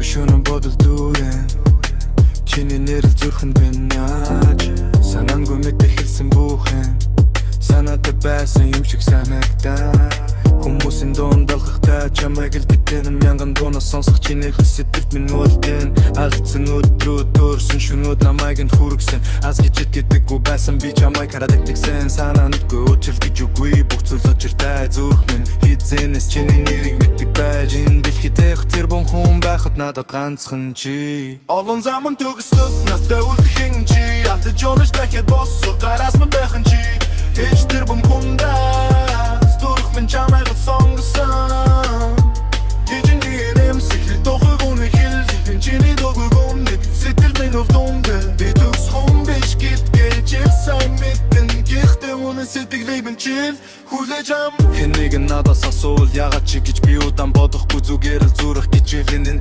шөнө бодол дүүрэн чиний нэрэл зүрхэнд бинаж санаангүй мэдээ хэлсэн бүхэн санаатай байсан юм шиг санагдаа хүмүүсийн дунд алхахтай чамайг л битэн мянган дуунаас сонсох чиний хэсэгт минь үлдэн алдсан өдрөө төрсөн шөнөд намайг нь хүргсэн аз гэж гэдэггүй байсан би чамайг хараад итгэсэн санаандгүй өчл гэж үгүй бүх зүйл очиртай зүрх минь хизэнэс чиний нэрийг мэддэг байж энэ дэлхийдээ тэр бун хүн байхад надад ганцхан чи олон заман төгсөд надтай үлдэхин чи алтаж онож дахиад боссоо гараас мөн байхын чи Ээж тэр бум хүндаа Зүрх минь чамайг сонгосон Тэжин нэрэм сэхли тохыг үнэ хил чиний догог үнэ Сэтгэл минь өвдөнгө Би төгс хүн биш гитгэж ирсэн мэдэн Гихтэ үнэ сэтгэлийг минь чил Хүлээж ам Хэнийг надаас асуул ягаад чи гэж би удаан бодохгүй зүгээр л зүрх гэж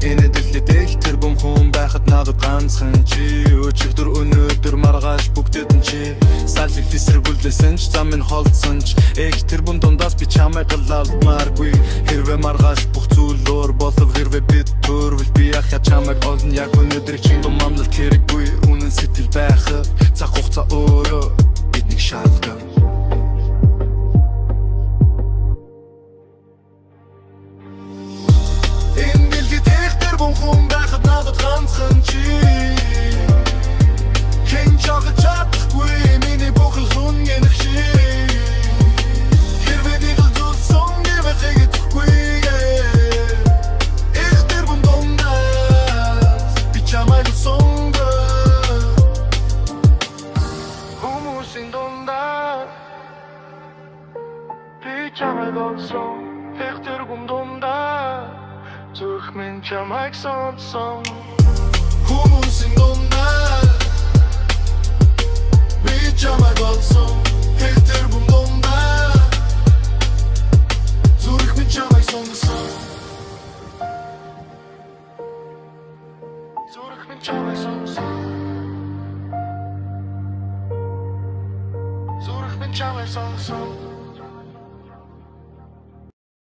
энэ дэлхийд тэр бум хүн байхад надад ганцхан чи Өчигдөр өнөөдөр маргааш бүгдэд нь чи Салфиг тесрэгүүлсэн ч зам минь холдсон ч Эх тэр бум дундаас би чамайг галалмааргүй Хэрвээ маргааш бүх зүйлөөр болов хэрвээ бид төрвөл би яхаа чамайг олно яг өнөөдөр чинь амлалт хэрэггүй Үнэн сэтгэл байхад цаг хугацаа өөрөө биднийг шалгав Хүн байхад надад ганцхан чи Хэн чагад чадахгүй миний бүхэл хүн гэнэх чи Хэрвээ нэгэл зүлсэн гэвэ хэгэдэхгүй Их тэр бүм дундаас би чамайг сонгоо Хүмүүсийн дундаас би чамайг олсон Их тэр бүм дундаас Зүрх минь чамайг сонсон Хүмүүсийн дундаа Би чамайг олсон Их тэр бүм дундаа Зүрх минь чамайг сонсон Зүрх минь чамайг сонсон Зүрх минь чамайг сонсон